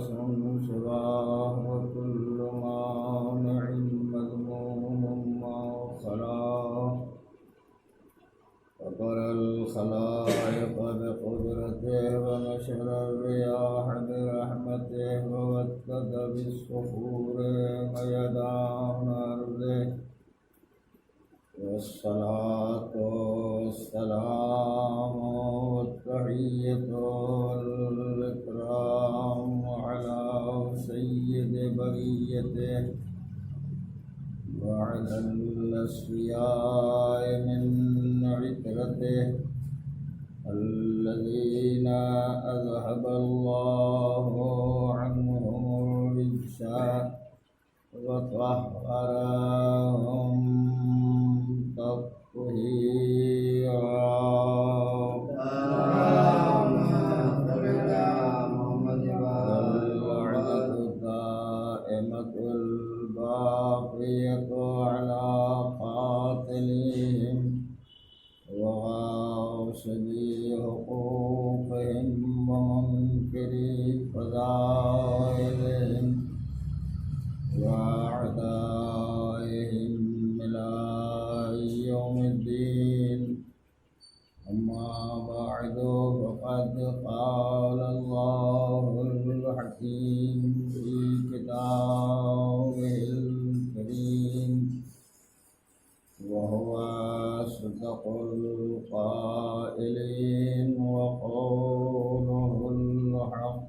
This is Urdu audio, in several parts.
سواه وكل مانع مذموم ما خلا فطر الخلائق بقدرته ونشر الرياح برحمته وودد بالصخور ميدان أرضه والصلاة والسلام والتحية والإكرام على سيد بريته وعلى الأصفياء من عترته الذين أذهب الله عنهم الرجس وطهرهم تطهيرا. واللعنة الدائمة الباقية على قاتلهم وغاصبي حقوقهم ومنكري فضائلهم وأعدائهم إلى يوم الدين. أما بعد فقد قال الله الحكيم في كتابه الكريم وهو أصدق القائلين وقوله الحق.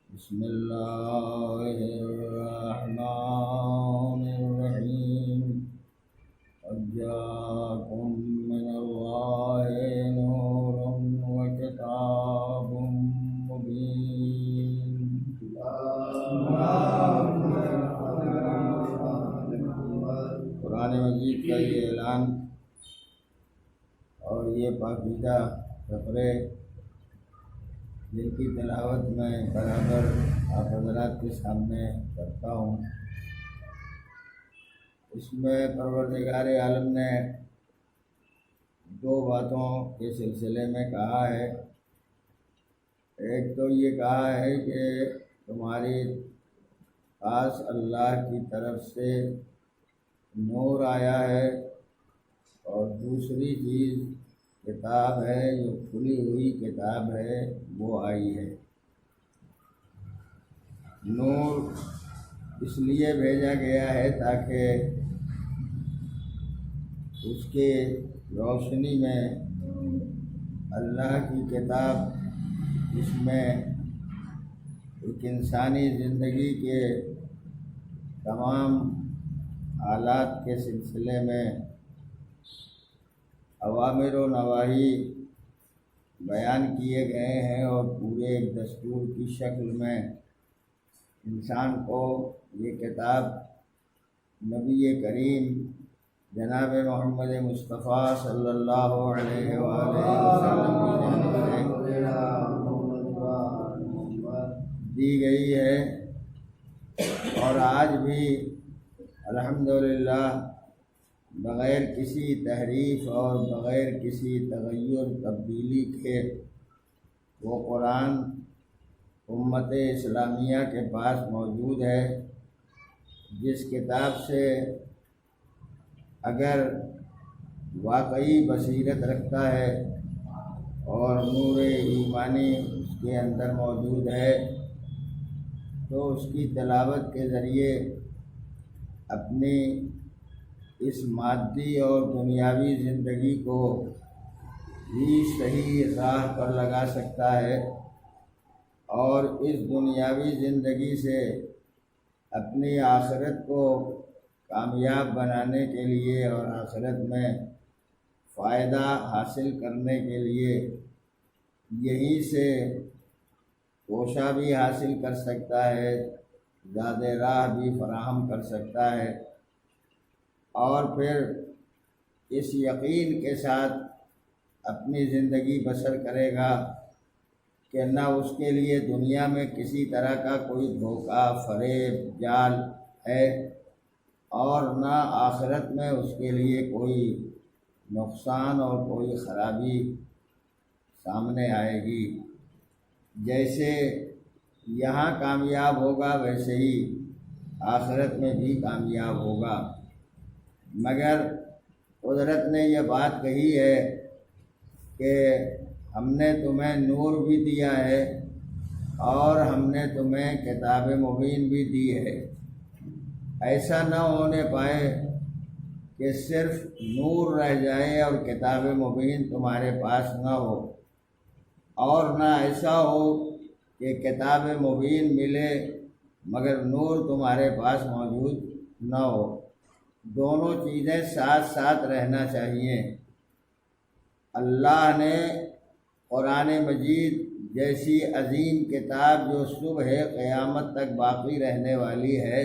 بسم الله الرحمن الرحيم. قد جاءكم من الله نور وكتاب مبين. قرآن مجید کا یہ اعلان اور یہ پاکیزہ فقرے جن کی تلاوت میں برابر آپ حضرات کے سامنے کرتا ہوں، اس میں پروردگار عالم نے دو باتوں کے سلسلے میں کہا ہے۔ ایک تو یہ کہا ہے کہ تمہاری پاس اللہ کی طرف سے نور آیا ہے، اور دوسری چیز کتاب ہے، جو کھلی ہوئی کتاب ہے وہ آئی ہے۔ نور اس لیے بھیجا گیا ہے تاکہ اس کے روشنی میں اللہ کی کتاب، جس میں ایک انسانی زندگی کے تمام حالات کے سلسلے میں اوامر و نواہی بیان کیے گئے ہیں، اور پورے ایک دستور کی شکل میں انسان کو یہ کتاب نبی کریم جناب محمد مصطفیٰ صلی اللہ علیہ وآلہ وسلم کی جانب سے دی گئی ہے، اور آج بھی الحمدللہ بغیر کسی تحریف اور بغیر کسی تغیر تبدیلی کے وہ قرآن امت اسلامیہ کے پاس موجود ہے، جس کتاب سے اگر واقعی بصیرت رکھتا ہے اور نور ایمانی اس کے اندر موجود ہے، تو اس کی تلاوت کے ذریعے اپنی اس مادی اور دنیاوی زندگی کو بھی صحیح راہ پر لگا سکتا ہے، اور اس دنیاوی زندگی سے اپنی آخرت کو کامیاب بنانے کے لیے اور آخرت میں فائدہ حاصل کرنے کے لیے یہیں سے توشہ بھی حاصل کر سکتا ہے، زاد راہ بھی فراہم کر سکتا ہے، اور پھر اس یقین کے ساتھ اپنی زندگی بسر کرے گا کہ نہ اس کے لیے دنیا میں کسی طرح کا کوئی دھوکہ، فریب، جال ہے، اور نہ آخرت میں اس کے لیے کوئی نقصان اور کوئی خرابی سامنے آئے گی۔ جیسے یہاں کامیاب ہوگا ویسے ہی آخرت میں بھی کامیاب ہوگا۔ مگر قدرت نے یہ بات کہی ہے کہ ہم نے تمہیں نور بھی دیا ہے اور ہم نے تمہیں کتاب مبین بھی دی ہے۔ ایسا نہ ہونے پائے کہ صرف نور رہ جائے اور کتاب مبین تمہارے پاس نہ ہو، اور نہ ایسا ہو کہ کتاب مبین ملے مگر نور تمہارے پاس موجود نہ ہو۔ دونوں چیزیں ساتھ ساتھ رہنا چاہیے۔ اللہ نے قرآن مجید جیسی عظیم کتاب جو صبح قیامت تک باقی رہنے والی ہے،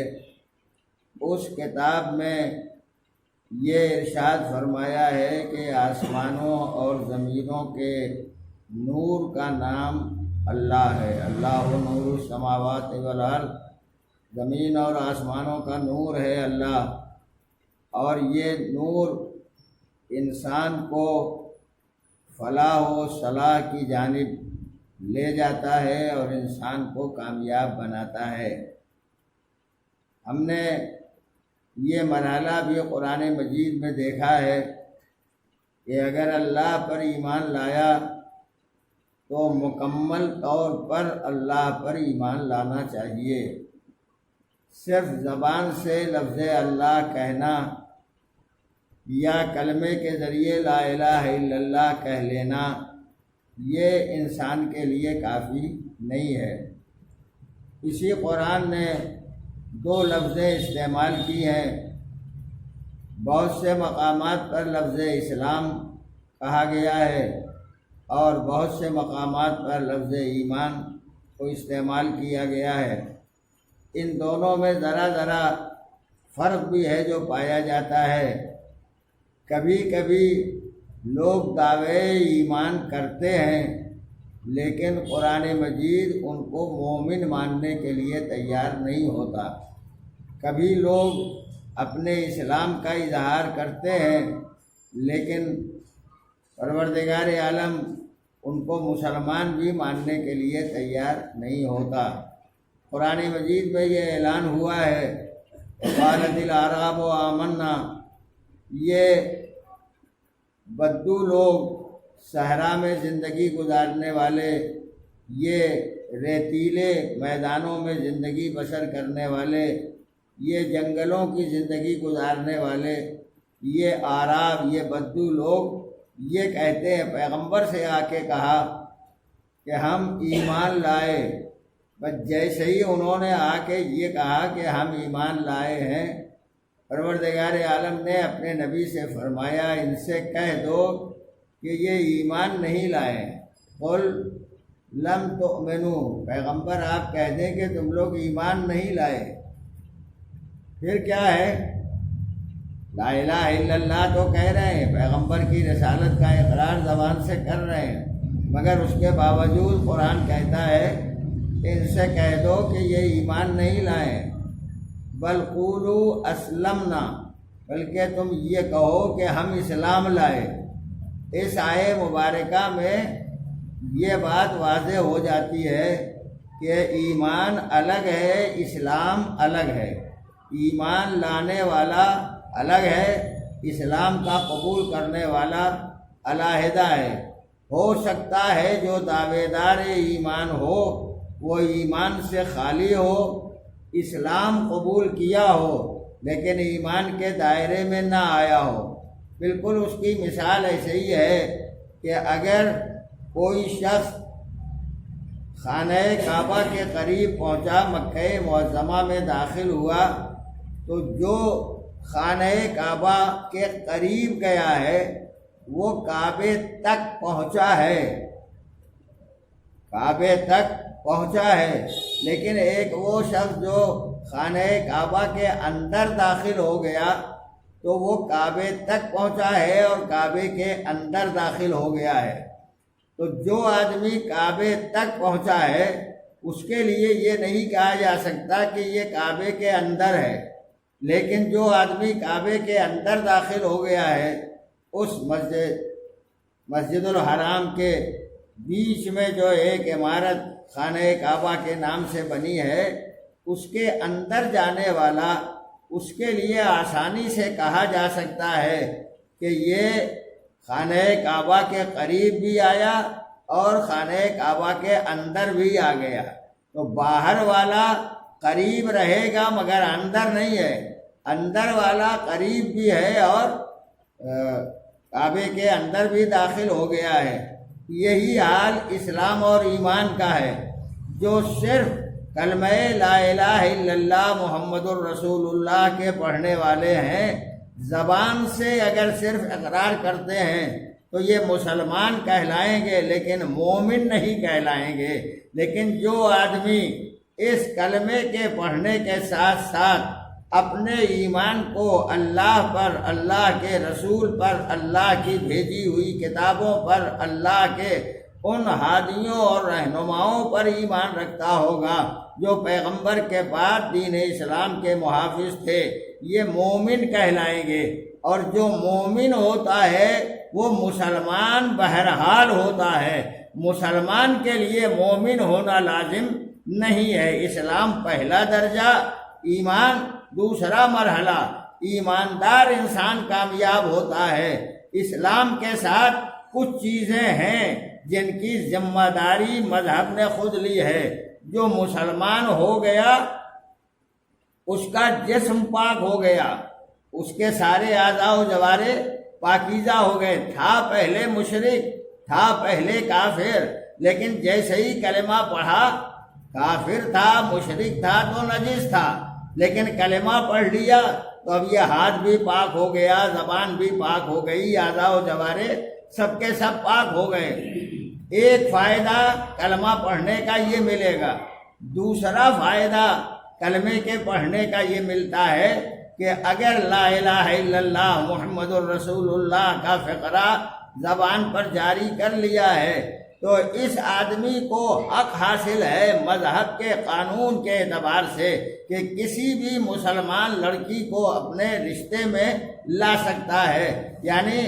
اس کتاب میں یہ ارشاد فرمایا ہے کہ آسمانوں اور زمینوں کے نور کا نام اللہ ہے۔ اللہ نور السماوات والارض، زمین اور آسمانوں کا نور ہے اللہ، اور یہ نور انسان کو فلاح و صلاح کی جانب لے جاتا ہے اور انسان کو کامیاب بناتا ہے۔ ہم نے یہ مرحلہ بھی قرآن مجید میں دیکھا ہے کہ اگر اللہ پر ایمان لایا تو مکمل طور پر اللہ پر ایمان لانا چاہیے۔ صرف زبان سے لفظ اللہ کہنا یا کلمے کے ذریعے لا الہ الا اللہ کہہ لینا یہ انسان کے لیے کافی نہیں ہے۔ اسی قرآن نے دو لفظیں استعمال کی ہیں۔ بہت سے مقامات پر لفظ اسلام کہا گیا ہے اور بہت سے مقامات پر لفظ ایمان کو استعمال کیا گیا ہے۔ ان دونوں میں ذرا فرق بھی ہے جو پایا جاتا ہے۔ کبھی کبھی لوگ دعوے ایمان کرتے ہیں لیکن قرآن مجید ان کو مومن ماننے کے لیے تیار نہیں ہوتا۔ کبھی لوگ اپنے اسلام کا اظہار کرتے ہیں لیکن پروردگار عالم ان کو مسلمان بھی ماننے کے لیے تیار نہیں ہوتا۔ قرآن مجید میں یہ اعلان ہوا ہے قالت الاعراب آمنا، یہ بدو لوگ، صحرا میں زندگی گزارنے والے، یہ ریتیلے میدانوں میں زندگی بسر کرنے والے، یہ جنگلوں کی زندگی گزارنے والے، یہ اعراب، یہ بدو لوگ یہ کہتے ہیں، پیغمبر سے آ کے کہا کہ ہم ایمان لائے، بس جیسے ہی انہوں نے آ کے یہ کہا کہ ہم ایمان لائے ہیں، پروردگار عالم نے اپنے نبی سے فرمایا ان سے کہہ دو کہ یہ ایمان نہیں لائے۔ قل لم تؤمنوا، پیغمبر آپ کہہ دیں کہ تم لوگ ایمان نہیں لائے۔ پھر کیا ہے؟ لا الہ الا اللہ تو کہہ رہے ہیں، پیغمبر کی رسالت کا اقرار زبان سے کر رہے ہیں، مگر اس کے باوجود قرآن کہتا ہے کہ ان سے کہہ دو کہ یہ ایمان نہیں لائے۔ بل قولوا اسلمنا، بلکہ تم یہ کہو کہ ہم اسلام لائے۔ اس آیے مبارکہ میں یہ بات واضح ہو جاتی ہے کہ ایمان الگ ہے، اسلام الگ ہے۔ ایمان لانے والا الگ ہے، اسلام کا قبول کرنے والا علیحدہ ہے۔ ہو سکتا ہے جو دعوے دار ایمان ہو وہ ایمان سے خالی ہو، اسلام قبول کیا ہو لیکن ایمان کے دائرے میں نہ آیا ہو۔ بالکل اس کی مثال ایسے ہی ہے کہ اگر کوئی شخص خانہ کعبہ کے قریب پہنچا، مکہ معظمہ میں داخل ہوا، تو جو خانہ کعبہ کے قریب گیا ہے وہ کعبے تک پہنچا ہے، کعبے تک پہنچا ہے، لیکن ایک وہ شخص جو خانہ کعبہ کے اندر داخل ہو گیا تو وہ کعبے تک پہنچا ہے اور کعبے کے اندر داخل ہو گیا ہے۔ تو جو آدمی کعبے تک پہنچا ہے اس کے لیے یہ نہیں کہا جا سکتا کہ یہ کعبے کے اندر ہے، لیکن جو آدمی کعبے کے اندر داخل ہو گیا ہے، اس مسجد الحرام کے بیچ میں جو ایک عمارت خانہ کعبہ کے نام سے بنی ہے، اس کے اندر جانے والا اس کے لیے آسانی سے کہا جا سکتا ہے کہ یہ خانہ کعبہ کے قریب بھی آیا اور خانہ کعبہ کے اندر بھی آ گیا۔ تو باہر والا قریب رہے گا مگر اندر نہیں ہے، اندر والا قریب بھی ہے اور کعبے کے اندر بھی داخل ہو گیا ہے۔ یہی حال اسلام اور ایمان کا ہے۔ جو صرف کلمہ لا الہ الا اللہ محمد الرسول اللہ کے پڑھنے والے ہیں، زبان سے اگر صرف اقرار کرتے ہیں تو یہ مسلمان کہلائیں گے لیکن مومن نہیں کہلائیں گے۔ لیکن جو آدمی اس کلمے کے پڑھنے کے ساتھ ساتھ اپنے ایمان کو اللہ پر، اللہ کے رسول پر، اللہ کی بھیجی ہوئی کتابوں پر، اللہ کے ان ہادیوں اور رہنماؤں پر ایمان رکھتا ہوگا جو پیغمبر کے بعد دین اسلام کے محافظ تھے، یہ مومن کہلائیں گے۔ اور جو مومن ہوتا ہے وہ مسلمان بہرحال ہوتا ہے، مسلمان کے لیے مومن ہونا لازم نہیں ہے۔ اسلام پہلا درجہ، ایمان دوسرا مرحلہ۔ ایماندار انسان کامیاب ہوتا ہے۔ اسلام کے ساتھ کچھ چیزیں ہیں جن کی ذمہ داری مذہب نے خود لی ہے۔ جو مسلمان ہو گیا اس کا جسم پاک ہو گیا، اس کے سارے اعضاء و جوارح پاکیزہ ہو گئے۔ تھا پہلے مشرک، تھا پہلے کافر، لیکن جیسے ہی کلمہ پڑھا، کافر تھا، مشرک تھا تو نجس تھا، لیکن کلمہ پڑھ لیا تو اب یہ ہاتھ بھی پاک ہو گیا، زبان بھی پاک ہو گئی، اعضاء و جوارح سب کے سب پاک ہو گئے۔ ایک فائدہ کلمہ پڑھنے کا یہ ملے گا۔ دوسرا فائدہ کلمے کے پڑھنے کا یہ ملتا ہے کہ اگر لا الہ الا اللہ محمد الرسول اللہ کا فقرہ زبان پر جاری کر لیا ہے تو اس آدمی کو حق حاصل ہے مذہب کے قانون کے اعتبار سے کہ کسی بھی مسلمان لڑکی کو اپنے رشتے میں لا سکتا ہے، یعنی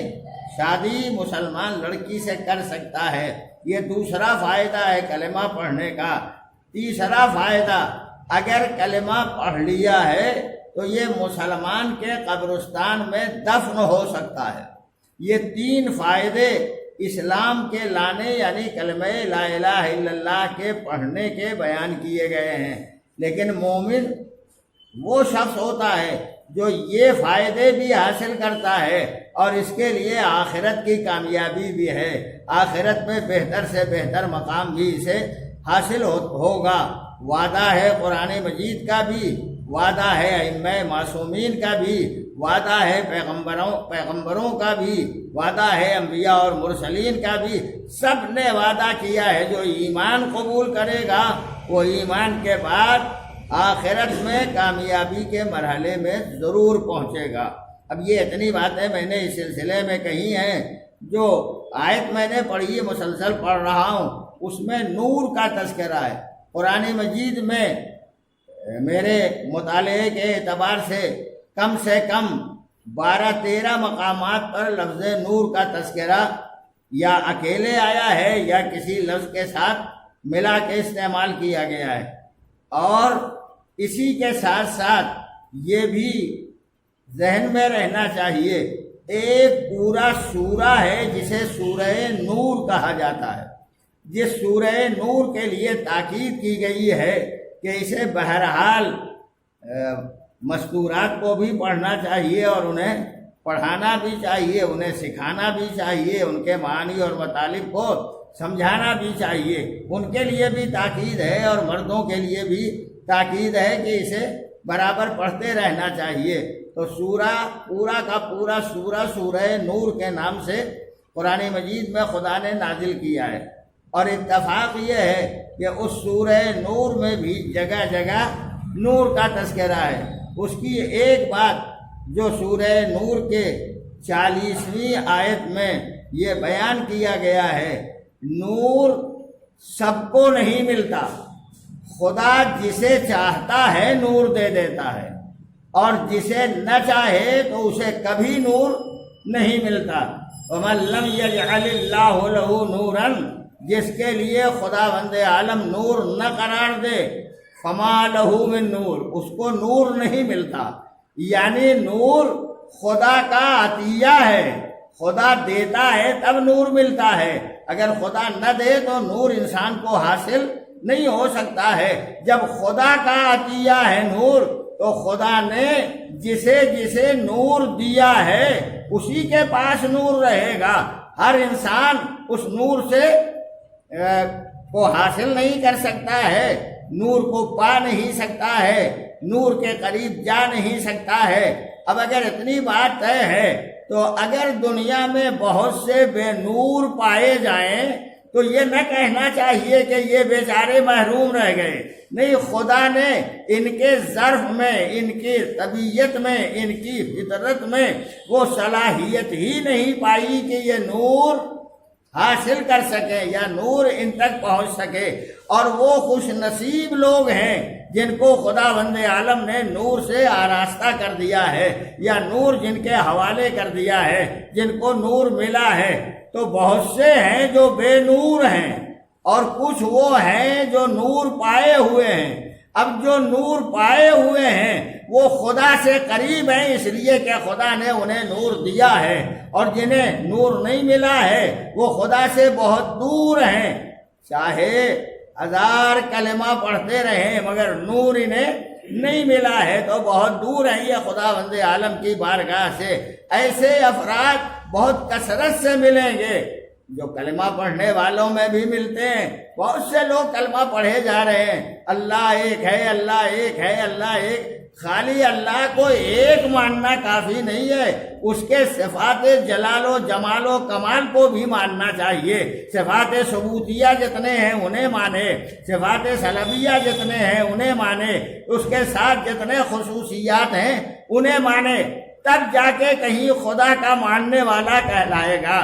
شادی مسلمان لڑکی سے کر سکتا ہے۔ یہ دوسرا فائدہ ہے کلمہ پڑھنے کا۔ تیسرا فائدہ، اگر کلمہ پڑھ لیا ہے تو یہ مسلمان کے قبرستان میں دفن ہو سکتا ہے۔ یہ تین فائدے اسلام کے لانے یعنی کلمہ لا الہ الا اللہ کے پڑھنے کے بیان کیے گئے ہیں۔ لیکن مومن وہ شخص ہوتا ہے جو یہ فائدے بھی حاصل کرتا ہے اور اس کے لیے آخرت کی کامیابی بھی ہے، آخرت میں بہتر سے بہتر مقام بھی اسے حاصل ہوگا۔ وعدہ ہے قرآن مجید کا بھی، وعدہ ہے ائمہ معصومین کا بھی، وعدہ ہے پیغمبروں کا بھی، وعدہ ہے انبیاء اور مرسلین کا بھی۔ سب نے وعدہ کیا ہے جو ایمان قبول کرے گا وہ ایمان کے بعد آخرت میں کامیابی کے مرحلے میں ضرور پہنچے گا۔ اب یہ اتنی باتیں میں نے اس سلسلے میں کہی ہیں۔ جو آیت میں نے پڑھی، مسلسل پڑھ رہا ہوں، اس میں نور کا تذکرہ ہے۔ قرآن مجید میں میرے مطالعے کے اعتبار سے کم 12-13 مقامات پر لفظ نور کا تذکرہ یا اکیلے آیا ہے یا کسی لفظ کے ساتھ ملا کے استعمال کیا گیا ہے۔ اور اسی کے ساتھ ساتھ یہ بھی ذہن میں رہنا چاہیے، ایک پورا سورہ ہے جسے سورہ نور کہا جاتا ہے۔ جس سورہ نور کے لیے تاکید کی گئی ہے کہ اسے بہرحال مستورات کو بھی پڑھنا چاہیے اور انہیں پڑھانا بھی چاہیے، انہیں سکھانا بھی چاہیے، ان کے معانی اور مطالب کو سمجھانا بھی چاہیے، ان کے لیے بھی تاکید ہے اور مردوں کے لیے بھی تاکید ہے کہ اسے برابر پڑھتے رہنا چاہیے۔ تو سورہ پورا کا پورا سورہ نور کے نام سے قرآن مجید میں خدا نے نازل کیا ہے، اور اتفاق یہ ہے کہ اس سورہ نور میں بھی جگہ جگہ نور کا تذکرہ ہے۔ اس کی ایک بات جو سورہ نور کے 40ویں آیت میں یہ بیان کیا گیا ہے، نور سب کو نہیں ملتا، خدا جسے چاہتا ہے نور دے دیتا ہے، اور جسے نہ چاہے تو اسے کبھی نور نہیں ملتا۔ وَمَن لَّمْ يَجْعَلِ اللَّهُ لَهُ نُورًا جس کے لیے خداوند عالم نور نہ قرار دے، فما لہ من نور، اس کو نور نہیں ملتا۔ یعنی نور خدا کا عطیہ ہے، خدا دیتا ہے تب نور ملتا ہے، اگر خدا نہ دے تو نور انسان کو حاصل نہیں ہو سکتا ہے۔ جب خدا کا عطیہ ہے نور، تو خدا نے جسے جسے نور دیا ہے اسی کے پاس نور رہے گا۔ ہر انسان اس نور سے کو حاصل نہیں کر سکتا ہے، نور کو پا نہیں سکتا ہے، نور کے قریب جا نہیں سکتا ہے۔ اب اگر اتنی بات طے ہے تو اگر دنیا میں بہت سے بے نور پائے جائیں تو یہ نہ کہنا چاہیے کہ یہ بیچارے محروم رہ گئے، نہیں، خدا نے ان کے ظرف میں، ان کی طبیعت میں، ان کی فطرت میں وہ صلاحیت ہی نہیں پائی کہ یہ نور حاصل کر سکے یا نور ان تک پہنچ سکے۔ اور وہ خوش نصیب لوگ ہیں جن کو خداوند عالم نے نور سے آراستہ کر دیا ہے، یا نور جن کے حوالے کر دیا ہے، جن کو نور ملا ہے۔ تو بہت سے ہیں جو بے نور ہیں، اور کچھ وہ ہیں جو نور پائے ہوئے ہیں۔ اب جو نور پائے ہوئے ہیں وہ خدا سے قریب ہیں، اس لیے کہ خدا نے انہیں نور دیا ہے، اور جنہیں نور نہیں ملا ہے وہ خدا سے بہت دور ہیں، چاہے 1000 کلمہ پڑھتے رہیں مگر نور انہیں نہیں ملا ہے تو بہت دور ہیں یہ خداوند عالم کی بارگاہ سے۔ ایسے افراد بہت کثرت سے ملیں گے، جو کلمہ پڑھنے والوں میں بھی ملتے ہیں، بہت سے لوگ کلمہ پڑھے جا رہے ہیں، اللہ ایک ہے، اللہ ایک ہے، اللہ ایک۔ خالی اللہ کو ایک ماننا کافی نہیں ہے، اس کے صفات جلال و جمال و کمال کو بھی ماننا چاہیے۔ صفات ثبوتیہ جتنے ہیں انہیں مانے، صفات سلبیہ جتنے ہیں انہیں مانے، اس کے ساتھ جتنے خصوصیات ہیں انہیں مانے، تب جا کے کہیں خدا کا ماننے والا کہلائے گا۔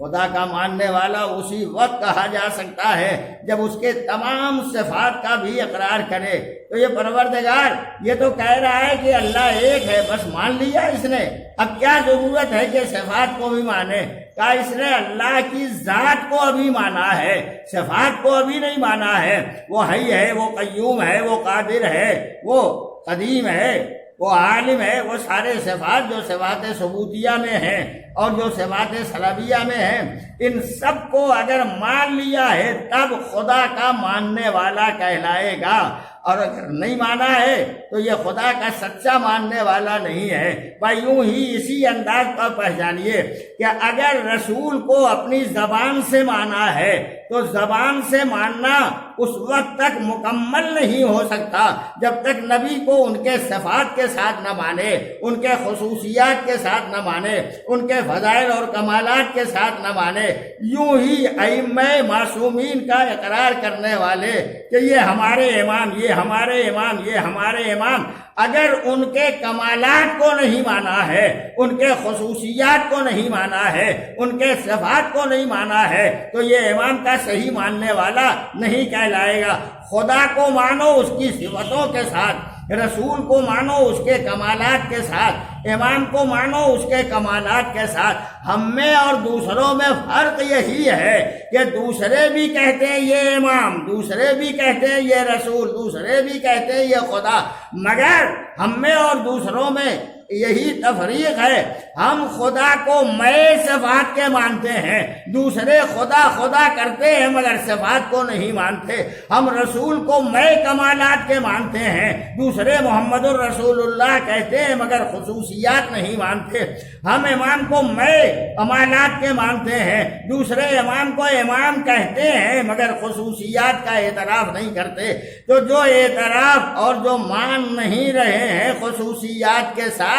خدا کا ماننے والا اسی وقت کہا جا سکتا ہے جب اس کے تمام صفات کا بھی اقرار کرے۔ تو یہ پروردگار یہ تو کہہ رہا ہے کہ اللہ ایک ہے، بس مان لیا اس نے، اب کیا ضرورت ہے کہ صفات کو بھی مانے؟ کہا اس نے اللہ کی ذات کو ابھی مانا ہے، صفات کو ابھی نہیں مانا ہے۔ وہ حی ہے، وہ قیوم ہے، وہ قادر ہے، وہ قدیم ہے، وہ عالم ہے، وہ سارے صفات جو صفات ثبوتیہ میں ہیں اور جو صفات سلبیہ میں ہیں، ان سب کو اگر مان لیا ہے تب خدا کا ماننے والا کہلائے گا، اور اگر نہیں مانا ہے تو یہ خدا کا سچا ماننے والا نہیں ہے۔ بھائی یوں ہی اسی انداز پر پہچانیے کہ اگر رسول کو اپنی زبان سے مانا ہے تو زبان سے ماننا اس وقت تک مکمل نہیں ہو سکتا جب تک نبی کو ان کے صفات کے ساتھ نہ مانے، ان کے خصوصیات کے ساتھ نہ مانے، ان کے فضائل اور کمالات کے ساتھ نہ مانے۔ یوں ہی ائمہ معصومین کا اقرار کرنے والے کہ یہ ہمارے امام، یہ ہمارے امام، یہ ہمارے امام، اگر ان کے کمالات کو نہیں مانا ہے، ان کے خصوصیات کو نہیں مانا ہے، ان کے صفات کو نہیں مانا ہے تو یہ امام کا صحیح ماننے والا نہیں کہلائے گا۔ خدا کو مانو اس کی صفتوں کے ساتھ، رسول کو مانو اس کے کمالات کے ساتھ، امام کو مانو اس کے کمالات کے ساتھ۔ ہم میں اور دوسروں میں فرق یہی ہے کہ دوسرے بھی کہتے ہیں یہ امام، دوسرے بھی کہتے ہیں یہ رسول، دوسرے بھی کہتے ہیں یہ خدا، مگر ہم میں اور دوسروں میں یہی تفریق ہے، ہم خدا کو میں صفات کے مانتے ہیں، دوسرے خدا خدا کرتے ہیں مگر صفات کو نہیں مانتے۔ ہم رسول کو میں کمالات کے مانتے ہیں، دوسرے محمد الرسول اللہ کہتے ہیں مگر خصوصیات نہیں مانتے۔ ہم امام کو میں کمالات کے مانتے ہیں، دوسرے امام کو امام کہتے ہیں مگر خصوصیات کا اعتراف نہیں کرتے۔ تو جو اعتراف اور جو مان نہیں رہے ہیں خصوصیات کے ساتھ،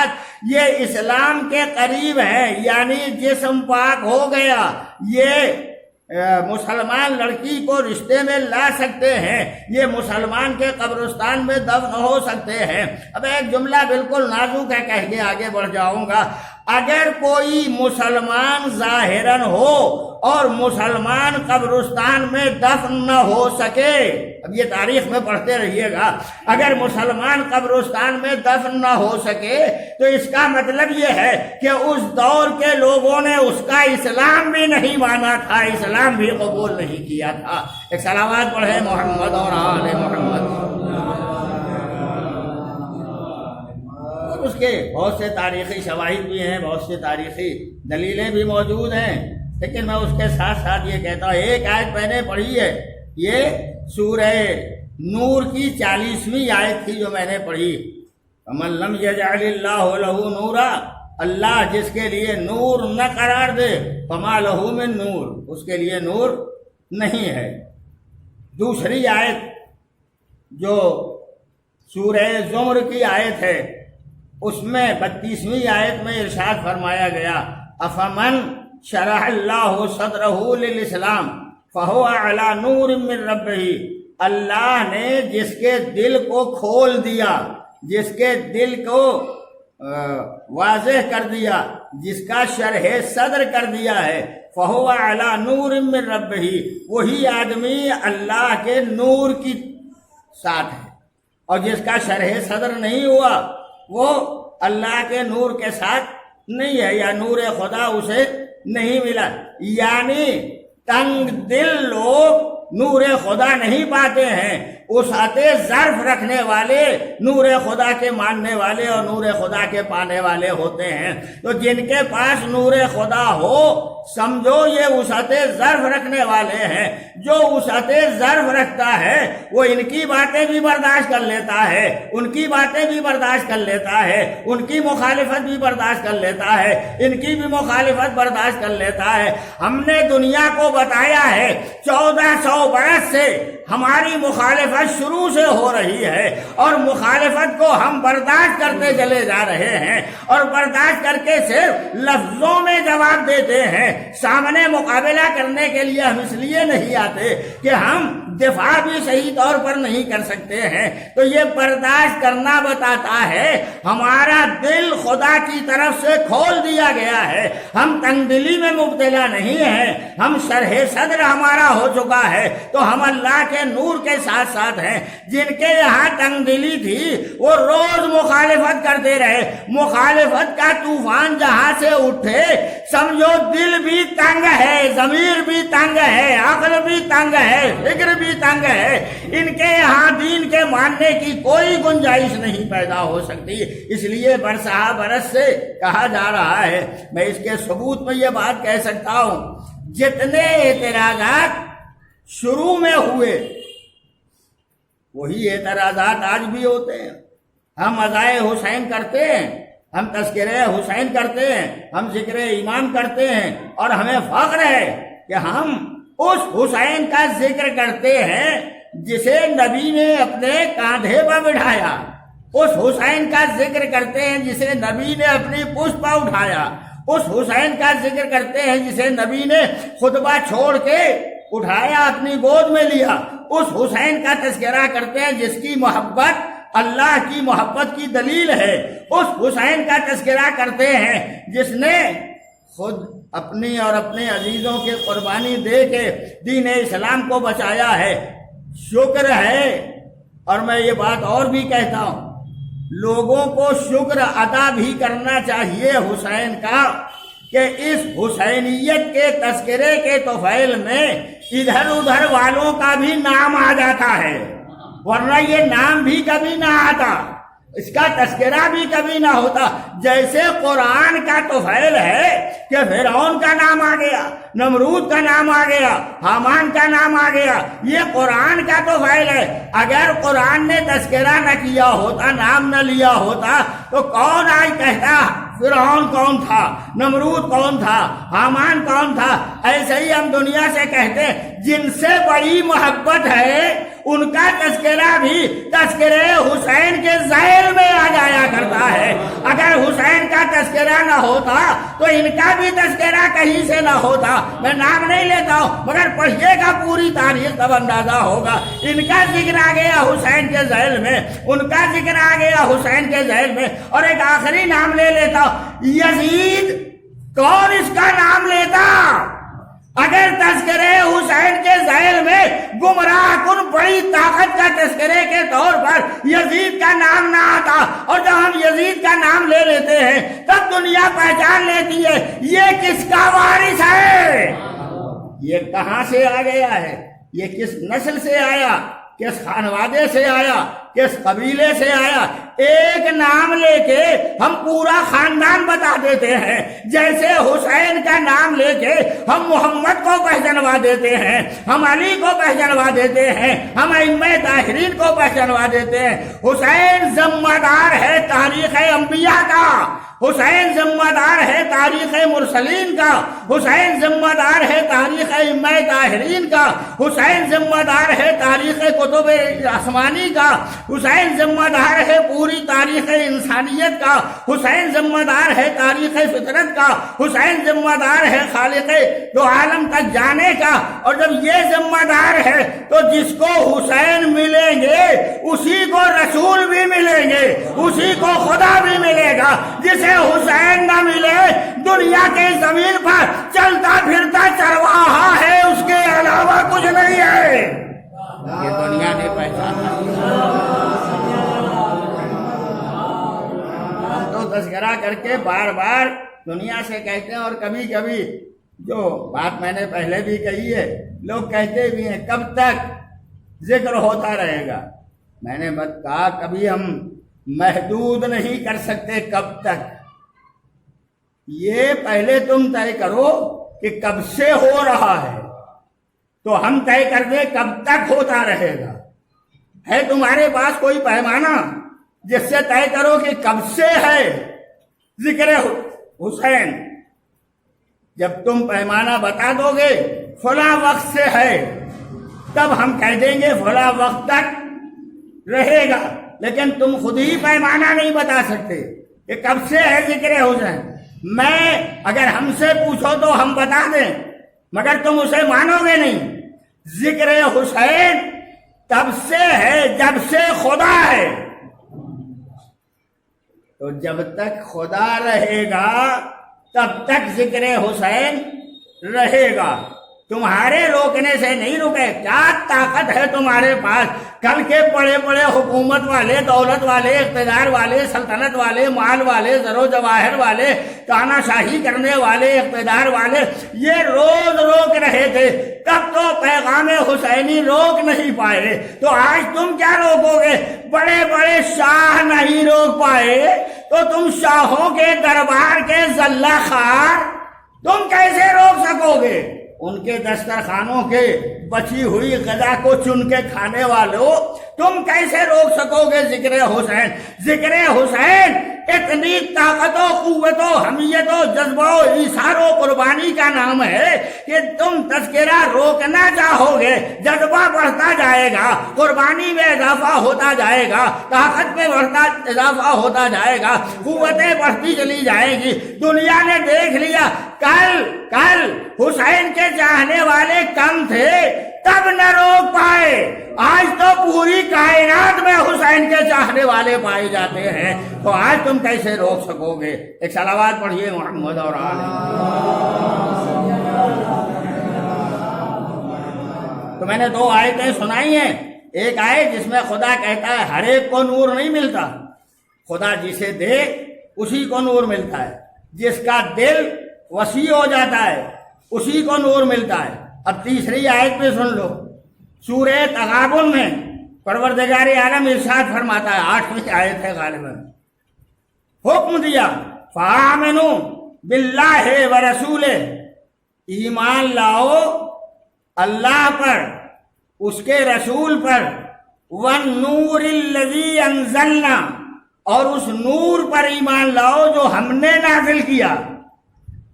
یہ اسلام کے قریب ہے، یعنی جسم پاک ہو گیا، یہ مسلمان لڑکی کو رشتے میں لا سکتے ہیں، یہ مسلمان کے قبرستان میں دفن ہو سکتے ہیں۔ اب ایک جملہ بالکل نازک ہے، کہہ کے آگے بڑھ جاؤں گا۔ اگر کوئی مسلمان ظاہراً ہو اور مسلمان قبرستان میں دفن نہ ہو سکے. اب یہ تاریخ میں پڑھتے رہیے گا. اگر مسلمان قبرستان میں دفن نہ ہو سکے تو اس کا مطلب یہ ہے کہ اس دور کے لوگوں نے اس کا اسلام بھی نہیں مانا تھا، اسلام بھی قبول نہیں کیا تھا. ایک صلوات پڑھے محمد اور آل محمد. اس کے بہت سے تاریخی شواہد بھی ہیں، بہت سے تاریخی دلیلیں بھی موجود ہیں، لیکن میں اس کے ساتھ ساتھ یہ کہتا ہوں، ایک آیت میں نے پڑھی ہے، یہ سورہ نور کی 40ویں آیت تھی جو میں نے پڑھی. وَمَن لَّمْ يَجْعَلِ اللَّهُ لَهُ نُورًا، اللہ جس کے لیے نور نہ قرار دے، فَمَا لَهُ مِن نور، اس کے لیے نور نہیں ہے. دوسری آیت جو سورہ زمر کی آیت ہے، اس میں 32ویں آیت میں ارشاد فرمایا گیا، افمن شرح اللہ صدرہ للاسلام فہو علی نور من ربہ، اللہ نے جس کے دل کو کھول دیا، جس کے دل کو واضح کر دیا، جس کا شرح صدر کر دیا ہے، فہو علی نور من ربہ، وہی آدمی اللہ کے نور کی ساتھ ہے. اور جس کا شرح صدر نہیں ہوا وہ اللہ کے نور کے ساتھ نہیں ہے، یا نور خدا اسے نہیں ملا. یعنی تنگ دل لوگ نور خدا نہیں پاتے ہیں، وسعت ظرف رکھنے والے نور خدا کے ماننے والے اور نور خدا کے پانے والے ہوتے ہیں. تو جن کے پاس نور خدا ہو سمجھو یہ وسعت ظرف رکھنے والے ہیں. جو وسعت ظرف رکھتا ہے وہ ان کی باتیں بھی برداشت کر لیتا ہے، ان کی باتیں بھی برداشت کر لیتا ہے، ان کی مخالفت بھی برداشت کر لیتا ہے، ان کی بھی مخالفت برداشت کر لیتا ہے. ہم نے دنیا کو بتایا ہے 1400 برس سے ہماری مخالفت شروع سے ہو رہی ہے، اور مخالفت کو ہم برداشت کرتے چلے جا رہے ہیں، اور برداشت کر کے صرف لفظوں میں جواب دیتے ہیں. سامنے مقابلہ کرنے کے لیے ہم اس لیے نہیں آتے کہ ہم دفاع بھی صحیح طور پر نہیں کر سکتے ہیں. تو یہ برداشت کرنا بتاتا ہے ہمارا دل خدا کی طرف سے کھول دیا گیا ہے، ہم تنگ دلی میں مبتلا نہیں ہیں، ہم شرح صدر ہمارا ہو چکا ہے، تو ہم اللہ کے نور کے ساتھ ساتھ ہیں. جن کے یہاں تنگ دلی تھی وہ روز مخالفت کرتے رہے، مخالفت کا طوفان جہاں سے اٹھے سمجھو دل بھی تنگ ہے، ضمیر بھی تنگ ہے، عقل بھی تنگ ہے، فکر بھی تنگ ہے. ان کے یہاں دین کے ماننے کی کوئی گنجائش نہیں پیدا ہو سکتی. اس لیے برسہ برس سے کہا جا رہا ہے. میں اس کے ثبوت میں یہ بات کہہ سکتا ہوں، جتنے اعتراضات شروع میں ہوئے وہی اعتراضات آج بھی ہوتے ہیں. ہم ازائے حسین کرتے ہیں، ہم تذکرہ حسین کرتے ہیں، ہم ذکر امام کرتے ہیں، اور ہمیں فخر ہے کہ ہم اس حسین کا ذکر کرتے ہیں جسے نبی نے اپنے کاندھے پر بٹھایا، اس حسین کا ذکر کرتے ہیں جسے نبی نے اپنی پشت پر اٹھایا، اس حسین کا ذکر کرتے ہیں جسے نبی نے خطبہ چھوڑ کے اٹھایا، اپنی گود میں لیا. اس حسین کا تذکرہ کرتے ہیں جس کی محبت اللہ کی محبت کی دلیل ہے. اس حسین کا تذکرہ کرتے ہیں جس نے خود اپنی اور اپنے عزیزوں کے قربانی دے کے دین اسلام کو بچایا ہے. شکر ہے، اور میں یہ بات اور بھی کہتا ہوں، لوگوں کو شکر ادا بھی کرنا چاہیے حسین کا کہ اس حسینیت کے تذکرے کے طفیل میں ادھر ادھر والوں کا بھی نام آ جاتا ہے، ورنہ یہ نام بھی کبھی نہ آتا، اس کا تذکرہ بھی کبھی نہ ہوتا. جیسے قرآن کا طفیل ہے کہ فرعون کا نام آ گیا، نمرود کا نام آ گیا، حامان کا نام آ گیا، یہ قرآن کا طفیل ہے. اگر قرآن نے تذکرہ نہ کیا ہوتا، نام نہ لیا ہوتا، تو کون آج کہتا فرعون کون تھا، نمرود کون تھا، حامان کون تھا. ایسے ہی ہم دنیا سے کہتے ہیں جن سے بڑی محبت ہے ان کا تذکرہ بھی تذکرے حسین کے ذیل میں آ جایا کرتا ہے. اگر حسین کا تذکرہ نہ ہوتا تو ان کا بھی تذکرہ کہیں سے نہ ہوتا. میں نام نہیں لیتا ہوں مگر پڑھیے گا پوری تاریخ تب اندازہ ہوگا. ان کا ذکر آ گیا حسین کے ذیل میں، ان کا ذکر آ گیا حسین کے ذیل میں. اور ایک آخری نام لے لیتا ہوں، یزید. کون اس کا نام لیتا؟ اگر تذکرے حسین کے ذیل میں گمراہ کن بڑی طاقت کا تذکرے کے طور پر یزید کا نام نہ آتا، اور جب ہم یزید کا نام لے لیتے ہیں تب دنیا پہچان لیتی ہے یہ کس کا وارث ہے، یہ کہاں سے آ گیا ہے، یہ کس نسل سے آیا، کس خانوادے سے آیا، کس قبیلے سے آیا۔ ایک نام لے کے ہم پورا خاندان بتا دیتے ہیں، جیسے حسین کا نام لے کے ہم محمد کو پہچانوا دیتے ہیں، ہم علی کو پہچانوا دیتے ہیں، ہم ائمہ طاہرین کو پہچانوا دیتے ہیں۔ حسین ذمہ دار ہے تاریخ انبیاء کا، حسین ذمہ دار ہے تاریخ مرسلین کا، حسین ذمہ دار ہے تاریخ ائمہ طاہرین کا، حسین ذمہ دار ہے تاریخ کتب آسمانی کا، حسین ذمہ دار ہے پوری تاریخ انسانیت کا، حسین ذمہ دار ہے تاریخ فطرت کا، حسین ذمہ دار ہے خالق دو عالم تک جانے کا۔ اور جب یہ ذمہ دار ہے تو جس کو حسین ملیں گے اسی کو رسول بھی ملیں گے، اسی کو خدا بھی ملے گا۔ جسے حسین نہ ملے دنیا کے زمین پر چلتا پھرتا چرواہا ہے، اس کے علاوہ کچھ نہیں ہے۔ یہ دنیا نے پہچانا۔ ہم تو تذکرہ کر کے بار بار دنیا سے کہتے ہیں، اور کبھی کبھی جو بات میں نے پہلے بھی کہی ہے لوگ کہتے بھی ہیں کب تک ذکر ہوتا رہے گا۔ میں نے کہا کبھی ہم محدود نہیں کر سکتے کب تک، یہ پہلے تم طے کرو کہ کب سے ہو رہا ہے تو ہم طے کر دیں کب تک ہوتا رہے گا۔ ہے تمہارے پاس کوئی پیمانہ جس سے طے کرو کہ کب سے ہے ذکر حسین؟ جب تم پیمانہ بتا دو گے فلاں وقت سے ہے تب ہم کہہ دیں گے فلاں وقت تک رہے گا، لیکن تم خود ہی پیمانہ نہیں بتا سکتے کہ کب سے ہے ذکر حسین۔ میں اگر ہم سے پوچھو تو ہم بتا دیں مگر تم اسے مانو گے نہیں۔ ذکر حسین تب سے ہے جب سے خدا ہے، تو جب تک خدا رہے گا تب تک ذکر حسین رہے گا۔ تمہارے روکنے سے نہیں رکے۔ کیا طاقت ہے تمہارے پاس؟ کل کے بڑے بڑے حکومت والے، دولت والے، اقتدار والے، سلطنت والے، مال والے، زر و جواہر والے، تانا شاہی کرنے والے، اقتدار والے یہ روز روک رہے تھے، تب تو پیغام حسینی روک نہیں پائے، تو آج تم کیا روکو گے؟ بڑے بڑے شاہ نہیں روک پائے تو تم شاہوں کے دربار کے زلہ خوار تم کیسے روک سکو گے؟ ان کے دسترخوانوں کے بچی ہوئی غذا کو چن کے کھانے والوں تم کیسے روک سکو گے ذکر حسین؟ ذکر حسین اتنی طاقت و قوت و حمیت و جذبہ و ایثار و قربانی کا نام ہے کہ تم تذکرہ روکنا چاہو گے جذبہ بڑھتا جائے گا، قربانی میں اضافہ ہوتا جائے گا، طاقت میں اضافہ ہوتا جائے گا، قوتیں بڑھتی چلی جائیں گی۔ دنیا نے دیکھ لیا کل حسین کے چاہنے والے کم تھے تب نہ روک پائے، آج تو پوری کائنات میں حسین کے چاہنے والے پائے جاتے ہیں، تو آج تم کیسے روک سکو گے؟ ایک صلوات پڑھیے محمد اور آل۔ تو میں نے 2 آیتیں سنائی ہیں، ایک آیت جس میں خدا کہتا ہے ہر ایک کو نور نہیں ملتا، خدا جسے دے اسی کو نور ملتا ہے، جس کا دل وسیع ہو جاتا ہے اسی کو نور ملتا ہے۔ اب تیسری آیت میں سن لو، سورہ تغابن میں پروردگار عالم ارشاد فرماتا ہے، 8ویں آیت ہے غالباً، حکم دیا فآمنوا باللہ ورسولہ، ایمان لاؤ اللہ پر، اس کے رسول پر، والنور الذی انزلنا، اور اس نور پر ایمان لاؤ جو ہم نے نازل کیا،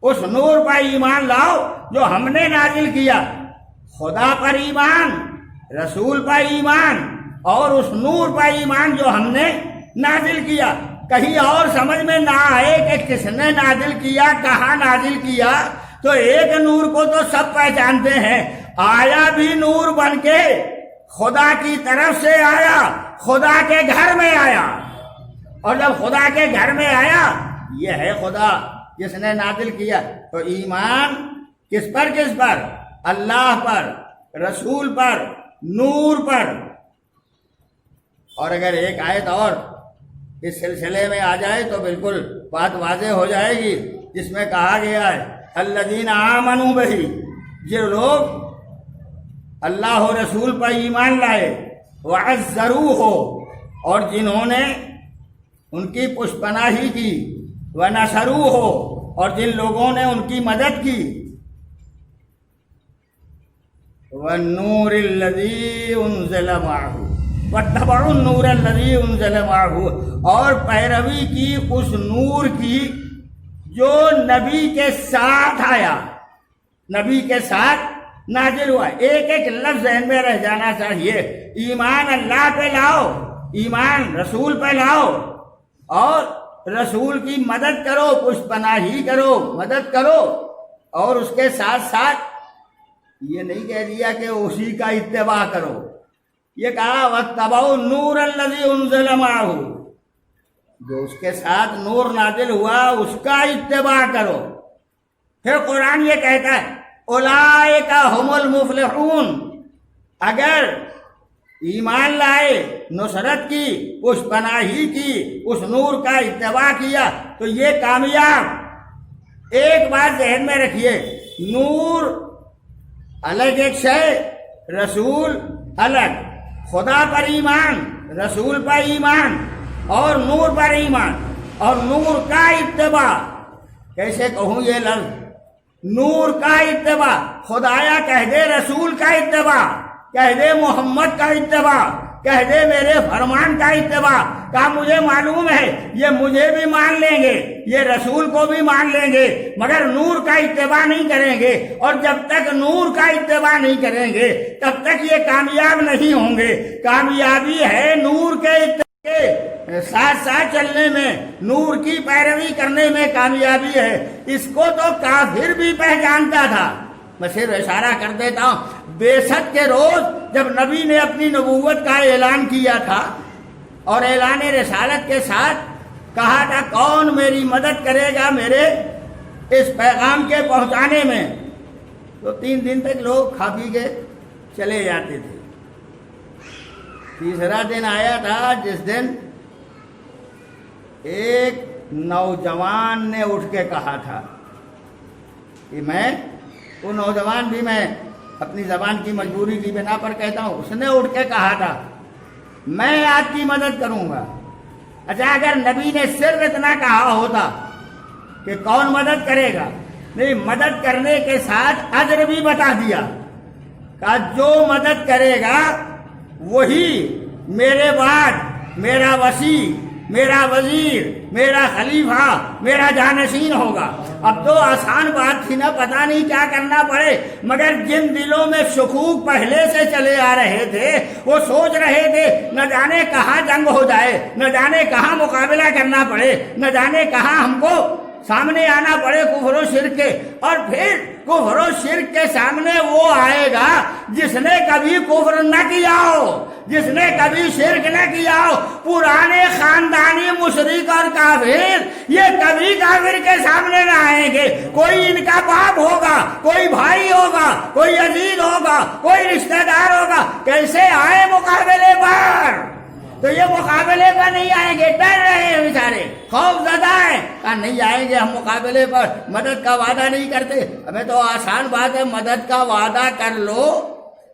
اس نور پر ایمان لاؤ جو ہم نے نازل کیا۔ خدا پر ایمان، رسول پر ایمان اور اس نور پر ایمان جو ہم نے نازل کیا۔ کہیں اور سمجھ میں نہ آئے کہ کس نے نازل کیا، کہاں نازل کیا، تو ایک نور کو تو سب پہچانتے ہیں، آیا بھی نور بن کے خدا کی طرف سے آیا، خدا کے گھر میں آیا، اور جب خدا کے گھر میں آیا یہ ہے خدا جس نے نازل کیا۔ تو ایمان کس پر؟ اللہ پر، رسول پر، نور پر۔ اور اگر ایک آیت اور اس سلسلے میں آ جائے تو بالکل بات واضح ہو جائے گی، جس میں کہا گیا ہے الذین آمنوا بہ، جو لوگ اللہ و رسول پر ایمان لائے، وعزروہ، اور جنہوں نے ان کی پشت پناہی کی، ونصروہ، اور جن لوگوں نے ان کی مدد کی، والنور الذی انزل معہ، واتبعوا النور الذی انزل معہ، اور پیروی کی اس نور کی جو نبی کے ساتھ آیا، نبی کے ساتھ نازل ہوا۔ ایک ایک لفظ ذہن میں رہ جانا چاہیے۔ ایمان اللہ پہ لاؤ، ایمان رسول پہ لاؤ، اور رسول کی مدد کرو، پشت پناہی کرو، مدد کرو، اور اس کے ساتھ ساتھ یہ نہیں کہہ دیا کہ اسی کا اتباع کرو، یہ کہا واتبعوا النور الذی انزل معہ، جو اس کے ساتھ نور نازل ہوا اس کا اتباع کرو۔ پھر قرآن یہ کہتا ہے اولئک ھم المفلحون، اگر ایمان لائے، نصرت کی، پشت پناہی کی، اس نور کا اتباع کیا تو یہ کامیاب۔ ایک بات ذہن میں رکھیے، نور الگ ایک شے، رسول الگ، خدا پر ایمان، رسول پر ایمان، اور نور پر ایمان، اور نور کا اتباع۔ کیسے کہوں یہ لفظ؟ نور کا اتباع، خدایا کہہ دے رسول کا اتباع، کہہ دے محمد کا اتباع، کہہ دے میرے فرمان کا اتباع۔ کہا مجھے معلوم ہے یہ مجھے بھی مان لیں گے، یہ رسول کو بھی مان لیں گے، مگر نور کا اتباع نہیں کریں گے، اور جب تک نور کا اتباع نہیں کریں گے تب تک یہ کامیاب نہیں ہوں گے۔ کامیابی ہے نور کے اتباع کے ساتھ ساتھ چلنے میں، نور کی پیروی کرنے میں کامیابی ہے۔ اس کو تو کافر بھی پہچانتا تھا۔ میں صرف اشارہ کر دیتا ہوں، بعثت کے روز جب نبی نے اپنی نبوت کا اعلان کیا تھا اور اعلان رسالت کے ساتھ کہا تھا کون میری مدد کرے گا میرے اس پیغام کے پہنچانے میں، تو 3 دن تک لوگ کھا پی کے چلے جاتے تھے۔ تیسرا دن آیا تھا جس دن ایک نوجوان نے اٹھ کے کہا تھا کہ وہ نوجوان بھی میں اپنی زبان کی مجبوری کی بنا پر کہتا ہوں، اس نے اٹھ کے کہا تھا میں آپ کی مدد کروں گا۔ اچھا اگر نبی نے صرف اتنا کہا ہوتا کہ کون مدد کرے گا، نہیں، مدد کرنے کے ساتھ اجر بھی بتا دیا، کہا جو مدد کرے گا وہی میرے بعد میرا وصی، میرا وزیر، میرا خلیفہ، میرا جانشین ہوگا۔ اب تو آسان بات تھی نا، پتہ نہیں کیا کرنا پڑے، مگر جن دلوں میں شکوک پہلے سے چلے آ رہے تھے وہ سوچ رہے تھے نہ جانے کہاں جنگ ہو جائے، نہ جانے کہاں مقابلہ کرنا پڑے، نہ جانے کہاں ہم کو سامنے آنا پڑے کفر و شرک کے۔ اور پھر کفر و شرک کے سامنے وہ آئے گا جس نے کبھی کفر نہ کیا ہو، جس نے کبھی شرک نہ کیا ہو۔ پرانے خاندانی مشرک اور کافر یہ کبھی کافر کے سامنے نہ آئیں گے۔ کوئی ان کا باپ ہوگا، کوئی بھائی ہوگا، کوئی عزیز ہوگا، کوئی رشتہ دار ہوگا، کیسے آئے مقابلے پر؟ تو یہ مقابلے پر نہیں آئیں گے، ڈر رہے ہیں بیچارے، خوف زدہ ہیں، کہا نہیں آئیں گے ہم مقابلے پر، مدد کا وعدہ نہیں کرتے۔ ہمیں تو آسان بات ہے، مدد کا وعدہ کر لو،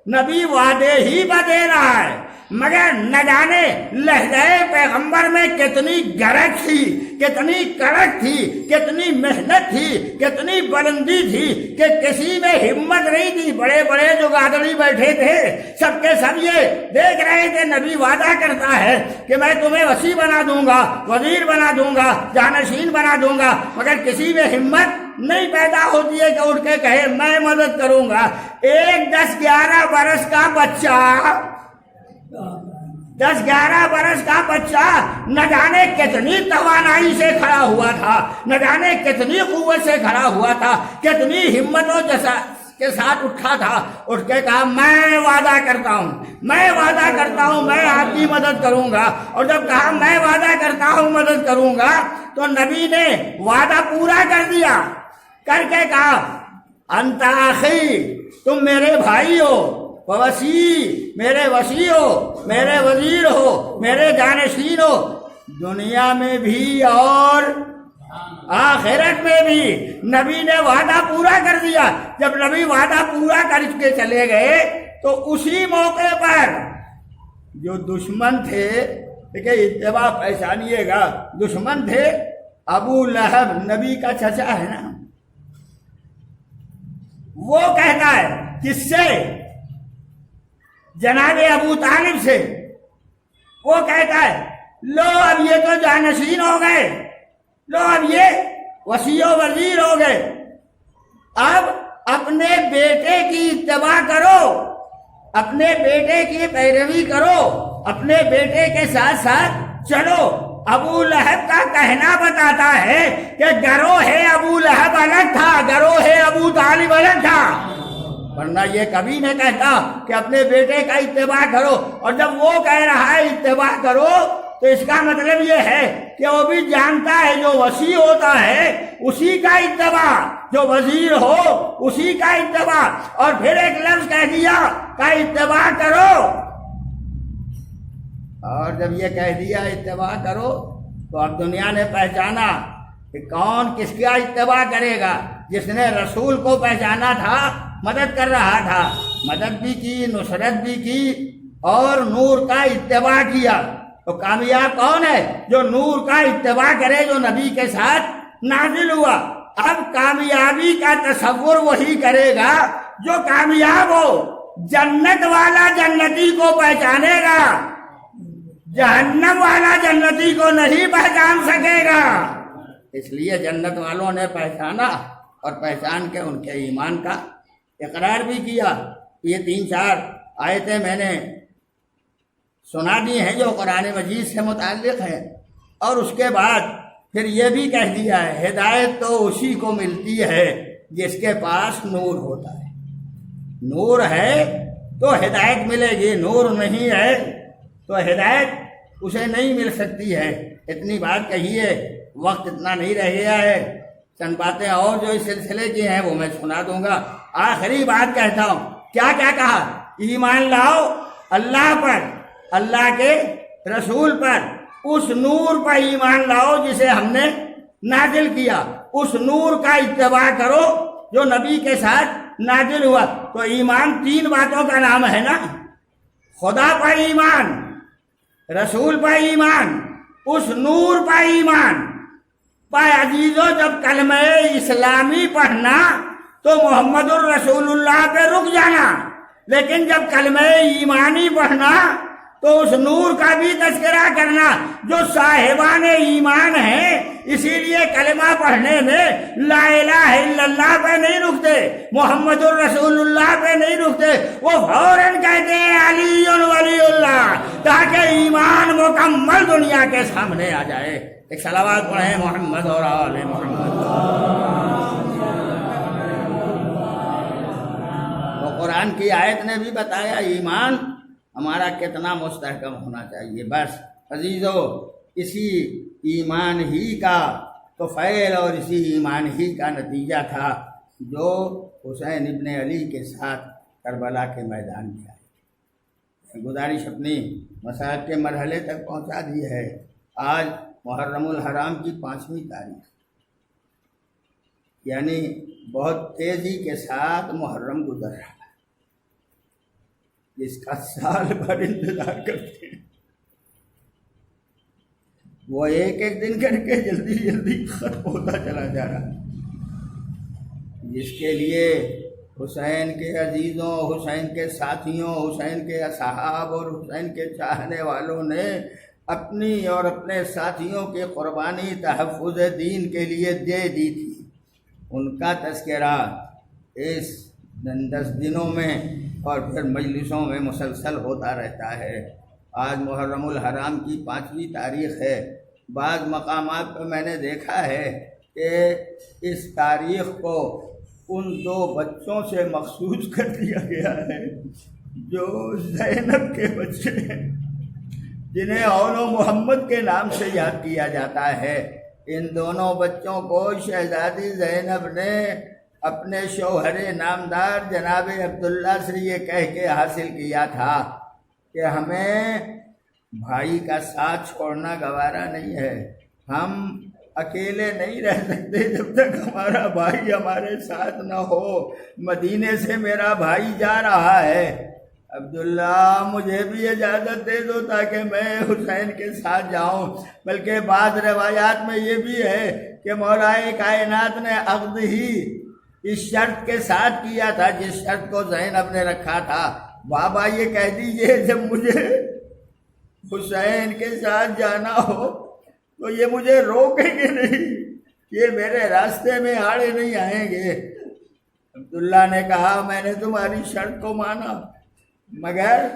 نبی وعدے ہی دے رہا ہے، مگر نہ جانے لہجہ پیغمبر میں کتنی گرج تھی، کتنی کڑک تھی، کتنی محنت تھی، کتنی بلندی تھی کہ کسی میں ہمت نہیں تھی۔ بڑے بڑے جو گادڑی بیٹھے تھے سب کے سب یہ دیکھ رہے تھے نبی وعدہ کرتا ہے کہ میں تمہیں وصی بنا دوں گا، وزیر بنا دوں گا، جانشین بنا دوں گا، مگر کسی میں ہمت نہیں پیدا ہوتی ہے کہ اٹھ کے کہے میں مدد کروں گا۔ ایک 10-11 برس کا بچہ، 10-11 برس کا بچہ نہ جانے کتنی توانائی سے کھڑا ہوا تھا، نہ جانے کتنی قوت سے کھڑا ہوا تھا، کتنی ہمت و کے ساتھ اٹھا تھا، اٹھ کے کہا میں وعدہ کرتا ہوں، میں وعدہ کرتا ہوں میں آپ کی مدد کروں گا۔ اور جب کہا میں وعدہ کرتا ہوں مدد کروں گا تو نبی نے وعدہ پورا کر دیا، کر کے کہا انت اخی، تم میرے بھائی ہو، وسی، میرے وسیع ہو، میرے وزیر ہو، میرے جانشین ہو، دنیا میں بھی اور آخرت میں بھی۔ نبی نے وعدہ پورا کر دیا۔ جب نبی وعدہ پورا کر کے چلے گئے تو اسی موقع پر جو دشمن تھے، دیکھیں اتباع پہچانیے گا، دشمن تھے ابو لہب، نبی کا چچا ہے نا، وہ کہتا ہے کس سے؟ جناب ابو طالب سے۔ وہ کہتا ہے لو اب یہ تو جانشین ہو گئے، لو اب یہ وسیع و وزیر ہو گئے، اب اپنے بیٹے کی اتباع کرو، اپنے بیٹے کی پیروی کرو، اپنے بیٹے کے ساتھ ساتھ چلو۔ ابو لہب کا کہنا بتاتا ہے کہ گروہ ابو لہب الگ تھا، گروہ ابو طالب الگ تھا، ورنہ یہ کبھی نہ کہتا کہ اپنے بیٹے کا اتباع کرو۔ اور جب وہ کہہ رہا ہے اتباع کرو تو اس کا مطلب یہ ہے کہ وہ بھی جانتا ہے جو وسیع ہوتا ہے اسی کا اتباع، جو وزیر ہو اسی کا اتباع، اور پھر ایک لفظ کہہ دیا کا اتباع کرو۔ اور جب یہ کہہ دیا اتباع کرو تو اب دنیا نے پہچانا کہ کون کس کا اتباع کرے گا۔ جس نے رسول کو پہچانا تھا مدد کر رہا تھا، مدد بھی کی، نصرت بھی کی اور نور کا اتباع کیا، تو کامیاب کون ہے؟ جو نور کا اتباع کرے، جو نبی کے ساتھ نازل ہوا۔ اب کامیابی کا تصور وہی کرے گا جو کامیاب ہو۔ جنت والا جنتی کو پہچانے گا، جہنم والا جنتی کو نہیں پہچان سکے گا۔ اس لیے جنت والوں نے پہچانا اور پہچان کے ان کے ایمان کا اقرار بھی کیا۔ یہ 3-4 آیتیں میں نے سنا دی ہیں جو قرآن مجید سے متعلق ہیں، اور اس کے بعد پھر یہ بھی کہہ دیا ہے ہدایت تو اسی کو ملتی ہے جس کے پاس نور ہوتا ہے۔ نور ہے تو ہدایت ملے گی، نور نہیں ہے تو ہدایت اسے نہیں مل سکتی ہے۔ اتنی بات کہی ہے، وقت اتنا نہیں رہ گیا ہے، چند باتیں اور جو اس سلسلے کی ہیں وہ میں سنا دوں گا۔ آخری بات کہتا ہوں، کیا کیا کہا؟ ایمان لاؤ اللہ پر، اللہ کے رسول پر، اس نور پر ایمان لاؤ جسے ہم نے نازل کیا، اس نور کا اتباع کرو جو نبی کے ساتھ نازل ہوا۔ تو ایمان 3 باتوں کا نام ہے نا، خدا پر ایمان، رسول پر ایمان، اس نور پر ایمان۔ بھائی عزیزو، جب کلمہ اسلامی پڑھنا تو محمد الرسول اللہ پہ رک جانا، لیکن جب کلمہ ایمانی پڑھنا تو اس نور کا بھی تذکرہ کرنا جو صاحبان ایمان ہیں۔ اسی لیے کلمہ پڑھنے میں لا الہ الا اللہ پہ نہیں رکتے، محمد الرسول اللہ پہ نہیں رکتے، وہ فوراً کہتے ہیں علی ولی اللہ، تاکہ ایمان مکمل دنیا کے سامنے آ جائے۔ ایک صلوات پڑھیں محمد اور آل محمد۔ وہ قرآن کی آیت نے بھی بتایا ایمان ہمارا کتنا مستحکم ہونا چاہیے۔ بس عزیزو، اسی ایمان ہی کا تو فعل اور اسی ایمان ہی کا نتیجہ تھا جو حسین ابن علی کے ساتھ کربلا کے میدان میں آئے۔ گزارش اپنی مسائل کے مرحلے تک پہنچا دی ہے۔ آج محرم الحرام کی 5ویں تاریخ، یعنی بہت تیزی کے ساتھ محرم گزر رہا ہے، جس کا سال بھر انتظار کرتے ہیں، وہ ایک ایک دن کر کے جلدی جلدی ختم ہوتا چلا جا رہا ہے۔ جس کے لیے حسین کے عزیزوں، حسین کے ساتھیوں، حسین کے اصحاب اور حسین کے چاہنے والوں نے اپنی اور اپنے ساتھیوں کی قربانی تحفظ دین کے لیے دے دی تھی، ان کا تذکرہ اس 10 دنوں میں اور پھر مجلسوں میں مسلسل ہوتا رہتا ہے۔ آج محرم الحرام کی 5ویں تاریخ ہے۔ بعض مقامات پر میں نے دیکھا ہے کہ اس تاریخ کو ان 2 بچوں سے مخصوص کر دیا گیا ہے جو زینب کے بچے ہیں، جنہیں اول و محمد کے نام سے یاد کیا جاتا ہے۔ ان دونوں بچوں کو شہزادی زینب نے اپنے شوہر نامدار جناب عبداللہ سے یہ کہہ کے حاصل کیا تھا کہ ہمیں بھائی کا ساتھ چھوڑنا گوارا نہیں ہے، ہم اکیلے نہیں رہ سکتے جب تک ہمارا بھائی ہمارے ساتھ نہ ہو۔ مدینے سے میرا بھائی جا رہا ہے، عبداللہ مجھے بھی اجازت دے دو تاکہ میں حسین کے ساتھ جاؤں۔ بلکہ بعض روایات میں یہ بھی ہے کہ مولا کائنات نے عقد ہی اس شرط کے ساتھ کیا تھا جس شرط کو زینب نے رکھا تھا، بابا یہ کہہ دیجئے جب مجھے حسین کے ساتھ جانا ہو تو یہ مجھے روکیں گے نہیں، یہ میرے راستے میں آڑے نہیں آئیں گے۔ عبداللہ نے کہا میں نے تمہاری شرط کو مانا، مگر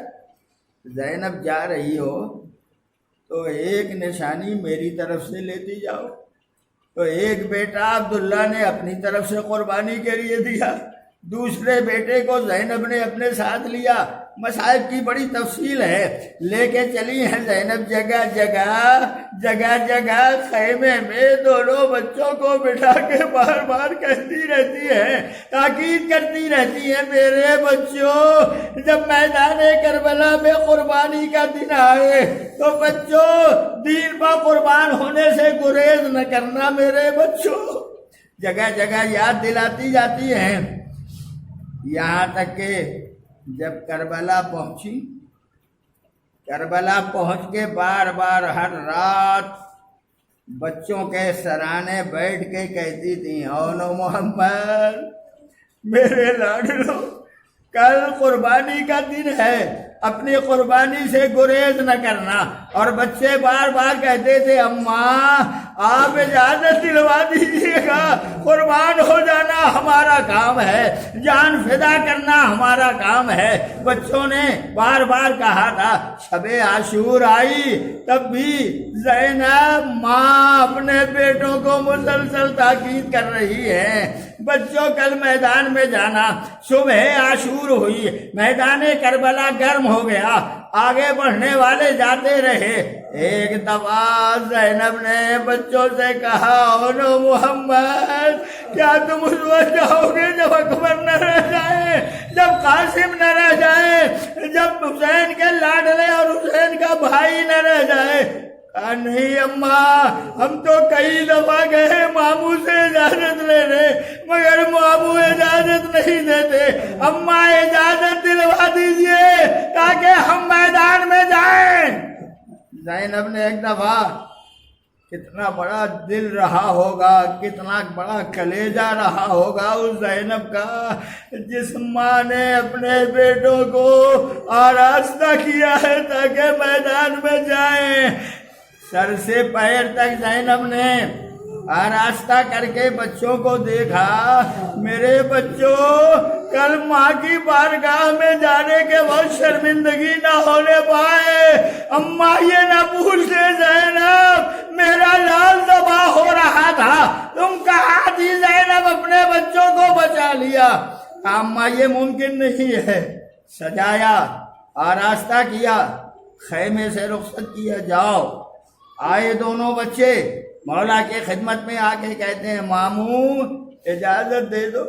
زینب جا رہی ہو تو ایک نشانی میری طرف سے لیتی جاؤ۔ تو ایک بیٹا عبداللہ نے اپنی طرف سے قربانی کے لیے دیا، دوسرے بیٹے کو زینب نے اپنے ساتھ لیا۔ مصائب کی بڑی تفصیل ہے، لے کے چلی ہیں زینب جگہ جگہ خیمے میں دونوں بچوں کو بٹھا کے بار بار کہتی رہتی ہے، تاکید کرتی رہتی ہے، میرے بچوں جب میدان کربلا میں قربانی کا دن آئے تو بچوں دین پر قربان ہونے سے گریز نہ کرنا، میرے بچوں جگہ جگہ یاد دلاتی جاتی ہیں۔ یہاں تک کہ جب کربلا پہنچی، کربلا پہنچ کے بار بار ہر رات بچوں کے سرانے بیٹھ کے کہتی تھیں، اونو محمد میرے لاڈلو کل قربانی کا دن ہے، اپنی قربانی سے گریز نہ کرنا۔ اور بچے بار بار کہتے تھے، اماں آپ اجازت دلوا دیجیے گا، قربان ہو جانا ہمارا کام ہے، جان فدا کرنا ہمارا کام ہے۔ بچوں نے بار بار کہا تھا۔ شب عاشور آئی تب بھی زینب ماں اپنے بیٹوں کو مسلسل تاکید کر رہی ہے، بچوں کل میدان میں جانا۔ صبح عاشور ہوئی، میدان کربلا گرم ہو گیا، آگے بڑھنے والے جاتے رہے۔ ایک دفعہ زینب نے بچوں سے کہا، اونو محمد کیا تم اس وقت جاؤ گے جب اکبر نہ رہ جائے، جب قاسم نہ رہ جائے، جب حسین کے لاڈلے اور حسین کا بھائی نہ رہ جائے؟ کہا نہیں اماں، ہم تو کئی دفعہ گئے ماموں سے اجازت لینے مگر ماموں اجازت نہیں دیتے، اماں اجازت دلوا دیجئے تاکہ ہم میدان میں جائیں۔ زینب نے ایک دفعہ، کتنا بڑا دل رہا ہوگا، کتنا بڑا کلیجہ رہا ہوگا اس زینب کا، جس ماں نے اپنے بیٹوں کو آراستہ کیا ہے تاکہ میدان میں جائیں۔ سر سے پیر تک زینب نے آراستہ کر کے بچوں کو دیکھا، میرے بچوں کل ماں کی بارگاہ میں جانے کے وقت شرمندگی نہ ہونے پائے، اماں یہ نہ پوچھے زینب میرا لال ذبح ہو رہا تھا، تم کہاں تھی زینب، اپنے بچوں کو بچا لیا۔ اماں یہ ممکن نہیں ہے۔ سجایا، آراستہ کیا، خیمے سے رخصت کیا، جاؤ۔ آئے دونوں بچے مولا کے خدمت میں آ کے کہتے ہیں، ماموں اجازت دے دو۔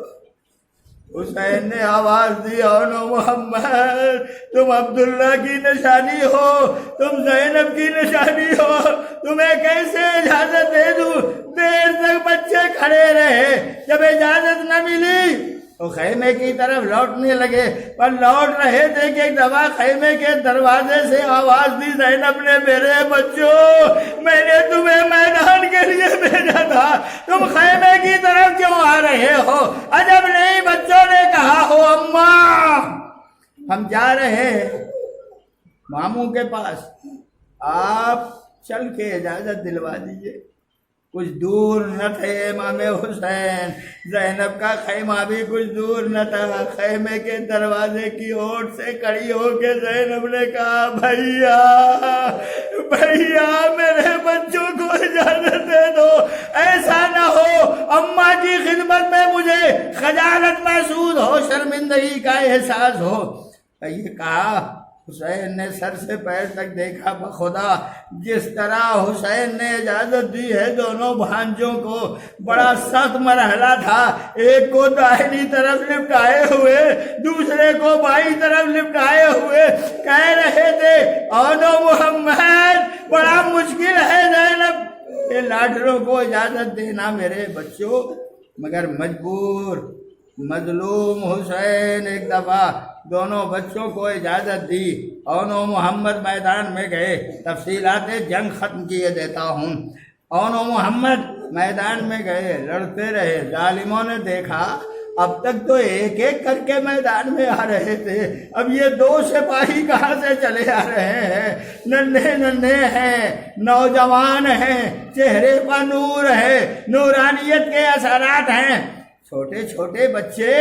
حسین نے آواز دی، اونو محمد تم عبداللہ کی نشانی ہو، تم زینب کی نشانی ہو، تمہیں کیسے اجازت دے دوں؟ دیر تک بچے کھڑے رہے، جب اجازت نہ ملی تو خیمے کی طرف لوٹنے لگے، پر لوٹ رہے تھے کہ ایک دفعہ خیمے کے دروازے سے آواز دی زینب نے، میرے بچوں میں نے تمہیں میدان کے لیے بھیجا تھا، تم خیمے کی طرف کیوں آ رہے ہو؟ عجب نہیں بچوں نے کہا ہو، اماں ہم جا رہے ہیں ماموں کے پاس، آپ چل کے اجازت دلوا دیجئے۔ کچھ دور نہ تھے امام حسین، زینب کا خیمہ بھی کچھ دور نہ تھا، خیمے کے دروازے کی اوٹ سے کھڑی ہو کے زینب نے کہا، بھیا بھیا میرے بچوں کو اجازت دے دو، ایسا نہ ہو اماں کی خدمت میں مجھے خجالت محسوس ہو، شرمندگی کا احساس ہو۔ یہ کہا حسین نے سر سے پیر تک دیکھا، بخدا جس طرح حسین نے اجازت دی ہے دونوں بھانجوں کو، بڑا سخت مرحلہ تھا، ایک کو داہنی طرف لپٹائے ہوئے دوسرے کو بائیں طرف لپٹائے ہوئے کہہ رہے تھے اونو محمد بڑا مشکل ہے زینب یہ لاڈلوں کو اجازت دینا میرے بچوں، مگر مجبور مظلوم حسین ایک دفعہ دونوں بچوں کو اجازت دی، اونو محمد میدان میں گئے، تفصیلات جنگ ختم کیے دیتا ہوں۔ اونو محمد میدان میں گئے، لڑتے رہے، ظالموں نے دیکھا اب تک تو ایک ایک کر کے میدان میں آ رہے تھے، اب یہ دو سپاہی کہاں سے چلے آ رہے ہیں، ننھے ننھے ہیں، نوجوان ہیں، چہرے پر نور ہے، نورانیت کے اثرات ہیں، چھوٹے چھوٹے بچے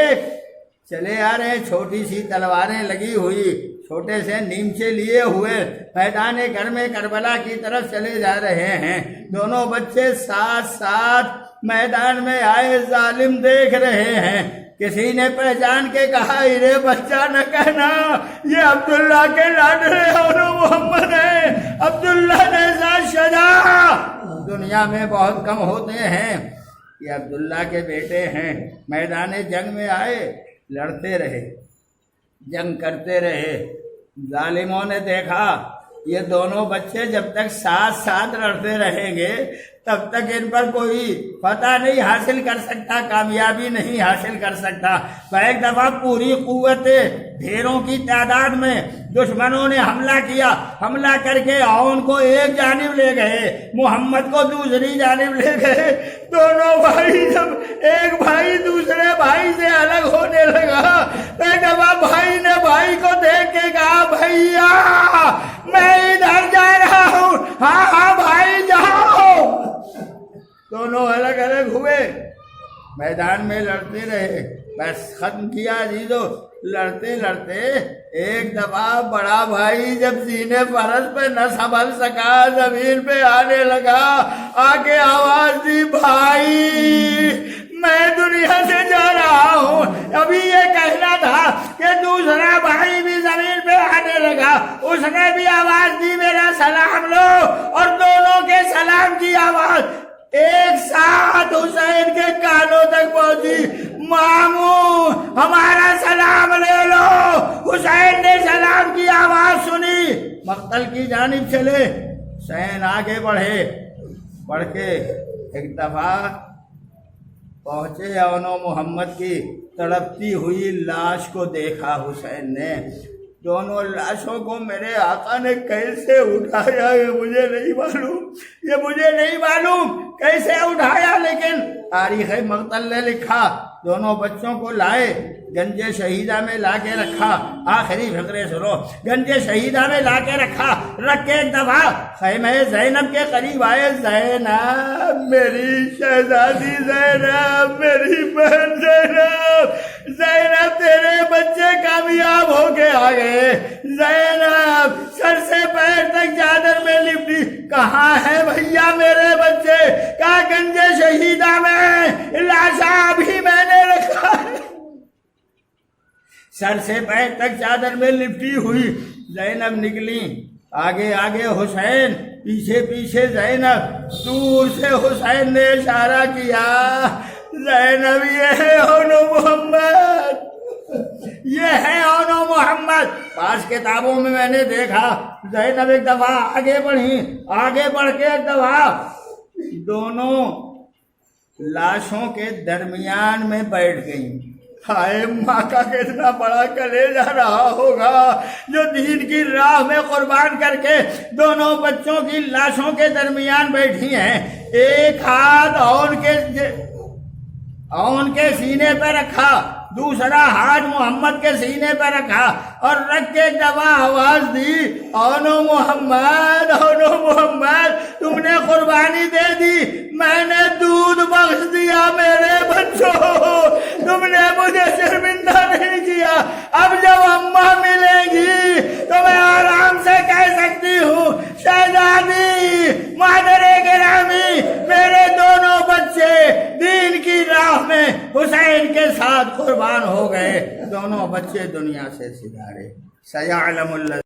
چلے آ رہے ہیں، چھوٹی سی تلواریں لگی ہوئی، چھوٹے سے نیمچے لیے ہوئے میدان گرم کربلا کی طرف چلے جا رہے ہیں، دونوں بچے ساتھ ساتھ میدان میں آئے، ظالم دیکھ رہے ہیں، کسی نے پہچان کے کہا ارے بچہ نہ کہنا یہ عبداللہ کے لاڈلے اونو محمد ہیں، عبداللہ جیسا شجاع دنیا میں بہت کم ہوتے ہیں، یہ عبداللہ کے بیٹے ہیں، میدان جنگ میں آئے، لڑتے رہے، جنگ کرتے رہے، ظالموں نے دیکھا یہ دونوں بچے جب تک ساتھ ساتھ لڑتے رہیں گے تب تک ان پر کوئی فتح نہیں حاصل کر سکتا، کامیابی نہیں حاصل کر سکتا۔ ایک دفعہ پوری قوت ڈھیروں کی تعداد میں دشمنوں نے حملہ کیا، حملہ کر کے اون کو ایک جانب لے گئے، محمد کو دوسری جانب لے گئے، دونوں بھائی جب ایک بھائی دوسرے بھائی سے الگ ہونے لگا، ایک دفعہ بھائی نے بھائی کو دیکھ کے کہا بھیا میں ادھر جا رہا ہوں، ہاں ہاں بھائی جاؤ، دونوں الگ الگ ہوئے، میدان میں لڑتے رہے، بس ختم کیا عزیزو، لڑتے لڑتے ایک دفعہ بڑا بھائی جب سینے فرس پہ نہ سنبھل سکا، زمین پہ آنے لگا، آگے آواز دی بھائی میں دنیا سے جا رہا ہوں، ابھی یہ کہنا تھا کہ دوسرا بھائی بھی زمین پہ آنے لگا، اس نے بھی آواز دی میرا سلام لو، اور دونوں کے سلام کی آواز ایک ساتھ حسین کے کانوں تک پہنچی، ماموں ہمارا سلام لے لو، حسین نے سلام کی آواز سنی، مقتل کی جانب چلے، حسین آگے بڑھ کے ایک دفعہ پہنچے، اونو محمد کی تڑپتی ہوئی لاش کو دیکھا حسین نے، دونوں لاشوں کو میرے آقا نے کیسے اٹھایا یہ مجھے نہیں معلوم کیسے اٹھایا، لیکن تاریخ مقتل نے لکھا دونوں بچوں کو لائے، گنج شہیدہ میں لا کے رکھا، آخری فقرے سنو، گنج شہیدہ میں لا کے رکھ کے ایک دفعہ خیمہ زینب کے قریب آئے، زینب میری شہزادی زینب، میری بہن زینب، زینب تیرے بچے کامیاب ہو کے آ گئے، زینب سر سے پیر تک چادر میں لپٹی، کہاں ہے بھیا میرے بچے، کہاں گنج شہیدہ میں، لاشا بھی میں نے رکھا ہے، سر سے پیر تک چادر میں لپٹی ہوئی زینب نکلی، آگے آگے حسین، پیچھے پیچھے زینب، دور سے حسین نے اشارہ کیا، زینب یہ ہے اونو محمد، یہ ہے اونو محمد، بعض کتابوں میں نے دیکھا زینب ایک دفعہ آگے بڑھی، آگے بڑھ کے ایک دفعہ دونوں لاشوں کے درمیان میں بیٹھ گئیں، ہائے ماں کا کتنا بڑا کلیجہ رہا ہوگا جو دین کی راہ میں قربان کر کے دونوں بچوں کی لاشوں کے درمیان بیٹھی ہیں، ایک ہاتھ اون کے سینے پہ رکھا، دوسرا ہاتھ محمد کے سینے پہ رکھا، اور رکھ کے ایک دفعہ آواز دی اونو محمد، اونو محمد تم نے قربانی دے دی، میں نے دودھ بخش دیا میرے بچوں، تم نے مجھے شرمندہ نہیں کیا، اب جب اماں ملے گی تو میں آرام سے کہہ سکتی ہوں شہزادی مادر گرامی میرے دونوں بچے دین کی راہ میں حسین کے ساتھ قربان ہو گئے، دونوں بچے دنیا سے سدھارے، سیعلم اللہ